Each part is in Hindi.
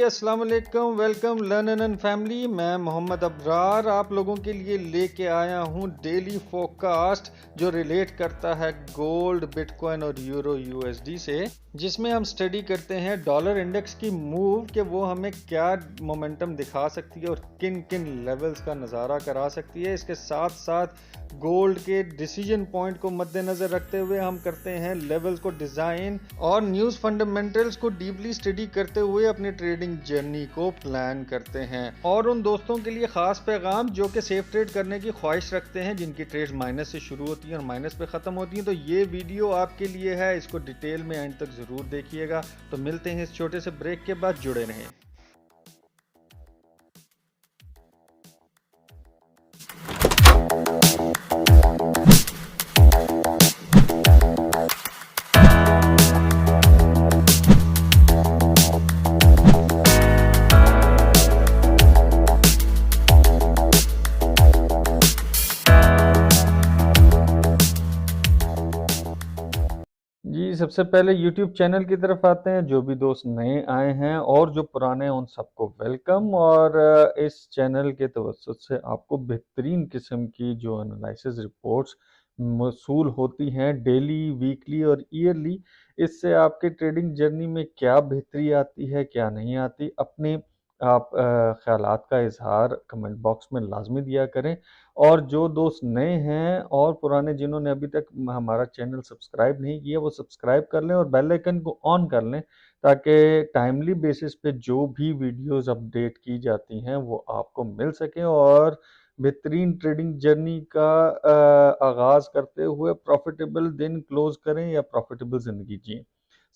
अस्सलाम वालेकुम, वेलकम लर्न एंड फैमिली। मैं मोहम्मद अबरार आप लोगों के लिए लेके आया हूँ डेली फोरकास्ट जो रिलेट करता है गोल्ड, बिटकॉइन और यूरो यूएसडी से, जिसमें हम स्टडी करते हैं डॉलर इंडेक्स की मूव कि वो हमें क्या मोमेंटम दिखा सकती है और किन किन लेवल्स का नज़ारा करा सकती है। इसके साथ साथ गोल्ड के डिसीजन पॉइंट को मद्देनज़र रखते हुए हम करते हैं लेवल्स को डिज़ाइन और न्यूज़ फंडामेंटल्स को डीपली स्टडी करते हुए अपनी ट्रेडिंग जर्नी को प्लान करते हैं। और उन दोस्तों के लिए ख़ास पैगाम जो कि सेफ ट्रेड करने की ख्वाहिश रखते हैं, जिनकी ट्रेड माइनस से शुरू होती है और माइनस पे ख़त्म होती हैं, तो ये वीडियो आपके लिए है। इसको डिटेल में एंड तक ज़रूर देखिएगा। तो मिलते हैं इस छोटे से ब्रेक के बाद, जुड़े रहें। जी, सबसे पहले YouTube चैनल की तरफ आते हैं। जो भी दोस्त नए आए हैं और जो पुराने हैं, उन सबको वेलकम। और इस चैनल के तवज्जुद से आपको बेहतरीन किस्म की जो एनालिसिस रिपोर्ट्स मौसूल होती हैं डेली, वीकली और ईयरली, इससे आपके ट्रेडिंग जर्नी में क्या बेहतरी आती है, क्या नहीं आती, अपने आप ख़यालात का इज़हार कमेंट बॉक्स में लाज़मी दिया करें। और जो दोस्त नए हैं और पुराने जिन्होंने अभी तक हमारा चैनल सब्सक्राइब नहीं किया, वो सब्सक्राइब कर लें और बेल आइकन को ऑन कर लें, ताकि टाइमली बेसिस पे जो भी वीडियोस अपडेट की जाती हैं वो आपको मिल सकें और बेहतरीन ट्रेडिंग जर्नी का आगाज़ करते हुए प्रॉफिटेबल दिन क्लोज करें या प्रॉफिटेबल ज़िंदगी जिएं।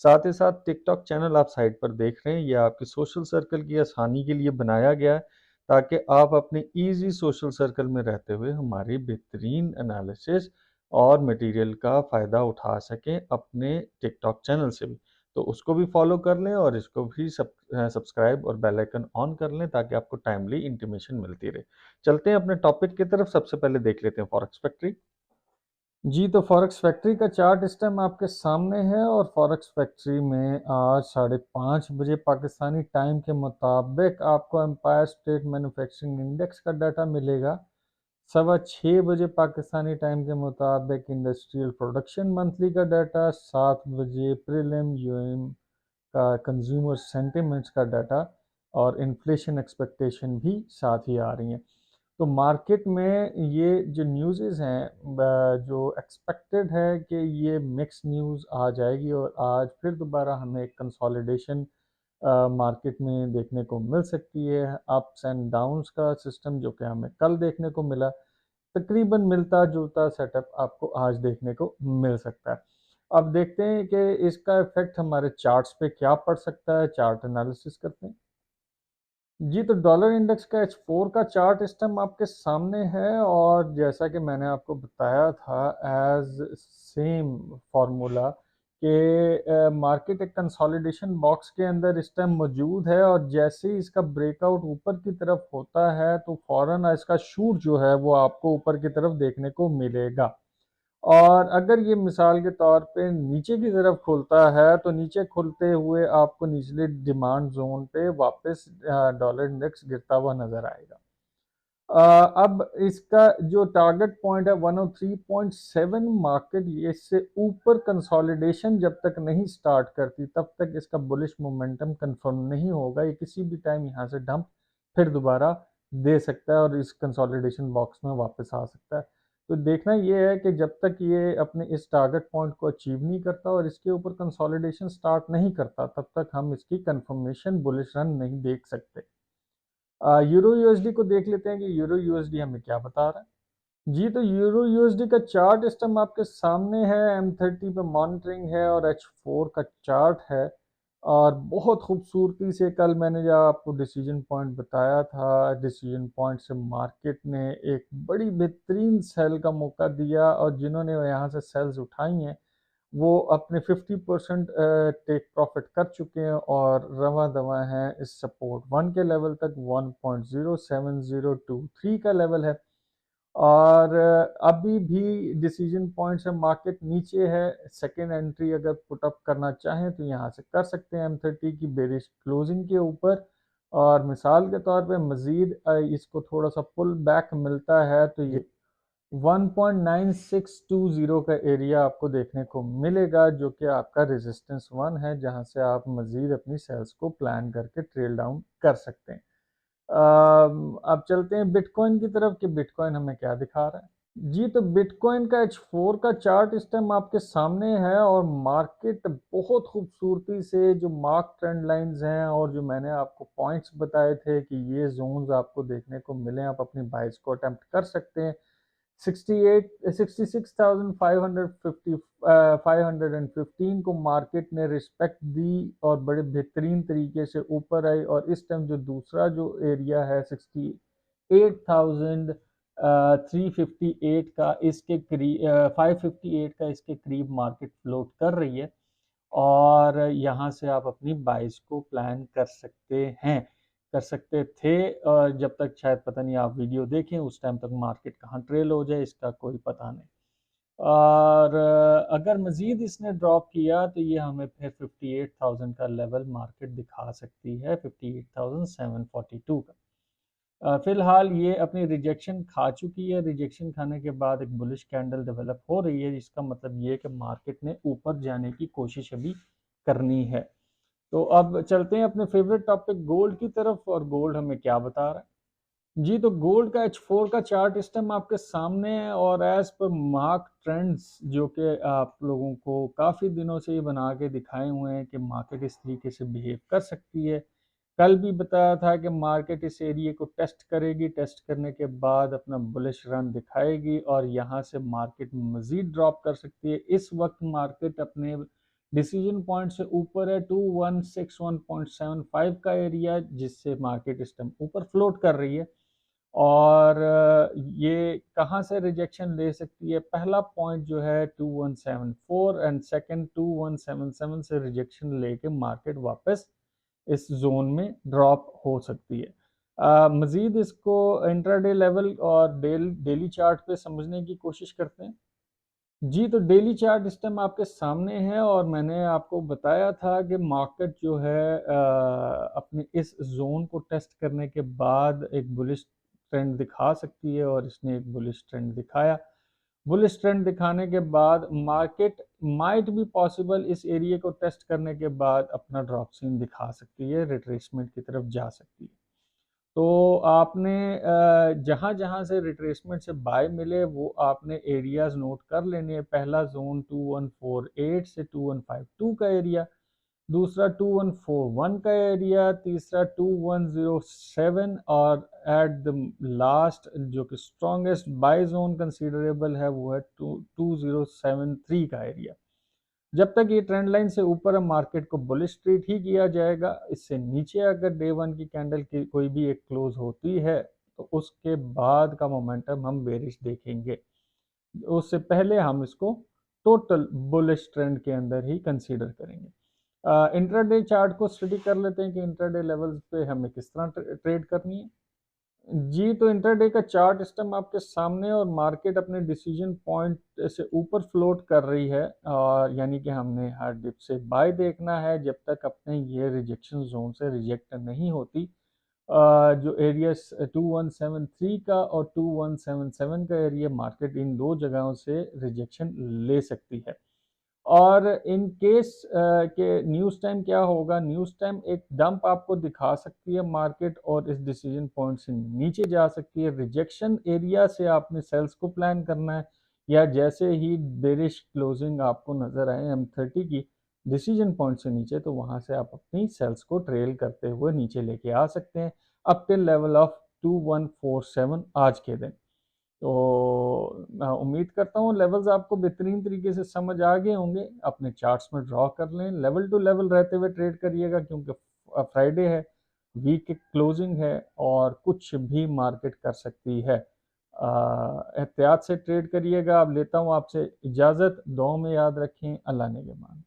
साथ ही साथ टिकटॉक चैनल आप साइड पर देख रहे हैं, यह आपके सोशल सर्कल की आसानी के लिए बनाया गया है, ताकि आप अपने ईजी सोशल सर्कल में रहते हुए हमारी बेहतरीन एनालिसिस और मटेरियल का फ़ायदा उठा सकें अपने टिकटॉक चैनल से भी। तो उसको भी फॉलो कर लें और इसको भी सब्सक्राइब और बेल आइकन ऑन कर लें, ताकि आपको टाइमली इंटीमेशन मिलती रहे। चलते हैं अपने टॉपिक की तरफ। सबसे पहले देख लेते हैं फॉरेक्स फैक्ट्री। जी, तो फॉरेक्स फैक्ट्री का चार्ट इस टाइम आपके सामने है और फॉरेक्स फैक्ट्री में आज 5:30 बजे पाकिस्तानी टाइम के मुताबिक आपको एम्पायर स्टेट मैन्युफैक्चरिंग इंडेक्स का डाटा मिलेगा। 6:15 बजे पाकिस्तानी टाइम के मुताबिक इंडस्ट्रियल प्रोडक्शन मंथली का डाटा, 7 बजे प्रीलिम यूएम का कंज्यूमर सेंटिमेंट्स का डाटा और इन्फ्लेशन एक्सपेक्टेशन भी साथ ही आ रही हैं। तो मार्केट में ये जो न्यूज़ हैं जो एक्सपेक्टेड है कि ये मिक्स न्यूज़ आ जाएगी और आज फिर दोबारा हमें एक कंसोलिडेशन मार्केट में देखने को मिल सकती है। अप्स एंड डाउन्स का सिस्टम जो कि हमें कल देखने को मिला, तकरीबन मिलता जुलता सेटअप आपको आज देखने को मिल सकता है। अब देखते हैं कि इसका इफेक्ट हमारे चार्ट्स पे क्या पड़ सकता है। चार्ट एनालिसिस करते हैं। जी, तो डॉलर इंडेक्स का H4 का चार्ट इस टाइम आपके सामने है और जैसा कि मैंने आपको बताया था एज सेम फार्मूला कि मार्केट एक कंसोलिडेशन बॉक्स के अंदर इस टाइम मौजूद है और जैसे ही इसका ब्रेकआउट ऊपर की तरफ होता है तो फौरन इसका शूट जो है वो आपको ऊपर की तरफ देखने को मिलेगा। और अगर ये मिसाल के तौर पे नीचे की तरफ खुलता है तो नीचे खुलते हुए आपको निचले डिमांड जोन पे वापस डॉलर इंडेक्स गिरता हुआ नजर आएगा। अब इसका जो टारगेट पॉइंट है 103.7, मार्केट ये इससे ऊपर कंसोलिडेशन जब तक नहीं स्टार्ट करती तब तक इसका बुलिश मोमेंटम कंफर्म नहीं होगा। ये किसी भी टाइम यहाँ से डंप फिर दोबारा दे सकता है और इस कंसोलिडेशन बॉक्स में वापस आ सकता है। तो देखना ये है कि जब तक ये अपने इस टारगेट पॉइंट को अचीव नहीं करता और इसके ऊपर कंसोलिडेशन स्टार्ट नहीं करता, तब तक हम इसकी कंफर्मेशन बुलिश रन नहीं देख सकते। यूरो यूएसडी को देख लेते हैं कि यूरो यूएसडी हमें क्या बता रहा है। जी, तो यूरो यूएसडी का चार्ट इस टाइम आपके सामने है। M30 पे मॉनिटरिंग है और H4 का चार्ट है। और बहुत खूबसूरती से कल मैंने जो आपको डिसीजन पॉइंट बताया था, डिसीजन पॉइंट से मार्केट ने एक बड़ी बेहतरीन सेल का मौका दिया और जिन्होंने यहाँ से सेल्स उठाई हैं वो अपने 50% टेक प्रॉफिट कर चुके हैं और रवा दवा हैं इस सपोर्ट 1 के लेवल तक। 1.07023 का लेवल है और अभी भी डिसीजन पॉइंट से मार्केट नीचे है। सेकेंड एंट्री अगर पुटअप करना चाहें तो यहाँ से कर सकते हैं M30 की बेरिश क्लोजिंग के ऊपर। और मिसाल के तौर पे मज़ीद इसको थोड़ा सा पुल बैक मिलता है तो ये 1.9620 का एरिया आपको देखने को मिलेगा, जो कि आपका रेजिस्टेंस 1 है, जहां से आप मज़ीद अपनी सेल्स को प्लान करके ट्रेल डाउन कर सकते हैं। अब चलते हैं बिटकॉइन की तरफ कि बिटकॉइन हमें क्या दिखा रहा है। जी, तो बिटकॉइन का H4 का चार्ट इस टाइम आपके सामने है और मार्केट बहुत खूबसूरती से जो मार्क ट्रेंड लाइंस हैं और जो मैंने आपको पॉइंट्स बताए थे कि ये जोन्स आपको देखने को मिले, आप अपनी बाइस को अटेम्प्ट कर सकते हैं। 515 को मार्केट ने रिस्पेक्ट दी और बड़े बेहतरीन तरीके से ऊपर आई। और इस टाइम जो दूसरा जो एरिया है 68,358 का इसके करीब 558 का इसके करीब मार्केट फ्लोट कर रही है। और यहाँ से आप अपनी बाइस को प्लान कर सकते हैं, कर सकते थे। और जब तक शायद पता नहीं आप वीडियो देखें उस टाइम तक मार्केट कहाँ ट्रेल हो जाए इसका कोई पता नहीं। और अगर मज़ीद इसने ड्रॉप किया तो ये हमें फिर 58,000 का लेवल मार्केट दिखा सकती है, 58,742 का। फिलहाल ये अपनी रिजेक्शन खा चुकी है। रिजेक्शन खाने के बाद एक बुलिश कैंडल डेवलप हो रही है, जिसका मतलब ये है कि मार्केट ने ऊपर जाने की कोशिश अभी करनी है। तो अब चलते हैं अपने फेवरेट टॉपिक गोल्ड की तरफ, और गोल्ड हमें क्या बता रहा है। जी, तो गोल्ड का H4 का चार्ट इस टाइम आपके सामने है और एज पर मार्क ट्रेंड्स जो कि आप लोगों को काफ़ी दिनों से ये बना के दिखाए हुए हैं कि मार्केट इस तरीके से बिहेव कर सकती है। कल भी बताया था कि मार्केट इस एरिया को टेस्ट करेगी, टेस्ट करने के बाद अपना बुलिश रन दिखाएगी और यहाँ से मार्केट मज़ीद ड्रॉप कर सकती है। इस वक्त मार्केट अपने डिसीजन पॉइंट से ऊपर है 2161.75 का एरिया, जिससे मार्केट इस टाइम ऊपर फ्लोट कर रही है। और ये कहाँ से रिजेक्शन ले सकती है, पहला पॉइंट जो है 2174 एंड सेकंड 2177 से रिजेक्शन लेके मार्केट वापस इस जोन में ड्रॉप हो सकती है। मज़ीद इसको इंट्राडे लेवल और डेली चार्ट पे समझने की कोशिश करते हैं। जी, तो डेली चार्ट इस टाइम आपके सामने है और मैंने आपको बताया था कि मार्केट जो है अपने इस जोन को टेस्ट करने के बाद एक बुलिश ट्रेंड दिखा सकती है और इसने एक बुलिश ट्रेंड दिखाया। बुलिश ट्रेंड दिखाने के बाद मार्केट माइट भी पॉसिबल इस एरिया को टेस्ट करने के बाद अपना ड्रॉप सीन दिखा सकती है, रिट्रेसमेंट की तरफ जा सकती है। तो आपने जहाँ जहाँ से रिट्रेसमेंट से बाय मिले वो आपने एरियाज नोट कर लेने हैं। पहला जोन 2148 से 2152 का एरिया, दूसरा 2141 का एरिया, तीसरा 2107 और एट द लास्ट जो कि स्ट्रॉन्गेस्ट बाय जोन कंसीडरेबल है वो है 2073 का एरिया। जब तक ये ट्रेंड लाइन से ऊपर है मार्केट को बुलिश ट्रीट ही किया जाएगा। इससे नीचे अगर डे वन की कैंडल की कोई भी एक क्लोज होती है तो उसके बाद का मोमेंटम हम बेरिश देखेंगे। उससे पहले हम इसको टोटल बुलिश ट्रेंड के अंदर ही कंसीडर करेंगे। इंट्राडे चार्ट को स्टडी कर लेते हैं कि इंट्राडे लेवल्स पे हमें किस तरह ट्रेड करनी है। जी, तो इंटरडे का चार्ट इस टाइम आपके सामने और मार्केट अपने डिसीजन पॉइंट से ऊपर फ्लोट कर रही है। और यानी कि हमने हर डिप से बाय देखना है जब तक अपने ये रिजेक्शन जोन से रिजेक्ट नहीं होती। जो एरिया 2173 का और 2177 का एरिया, मार्केट इन दो जगहों से रिजेक्शन ले सकती है। और इन केस के न्यूज़ टाइम क्या होगा, न्यूज़ टाइम एक डंप आपको दिखा सकती है मार्केट और इस डिसीजन पॉइंट से नीचे जा सकती है। रिजेक्शन एरिया से आपने सेल्स को प्लान करना है, या जैसे ही बेरिश क्लोजिंग आपको नज़र आए M30 की डिसीजन पॉइंट से नीचे, तो वहाँ से आप अपनी सेल्स को ट्रेल करते हुए नीचे लेके आ सकते हैं अप टिल लेवल ऑफ 2147 आज के दिन। तो मैं उम्मीद करता हूँ लेवल्स आपको बेहतरीन तरीके से समझ आ गए होंगे। अपने चार्ट्स में ड्रॉ कर लें, लेवल टू लेवल रहते हुए ट्रेड करिएगा, क्योंकि फ्राइडे है, वीक की क्लोजिंग है और कुछ भी मार्केट कर सकती है। एहतियात से ट्रेड करिएगा। अब लेता हूँ आपसे इजाज़त, दुआ में याद रखें। अल्लाह ने के मान।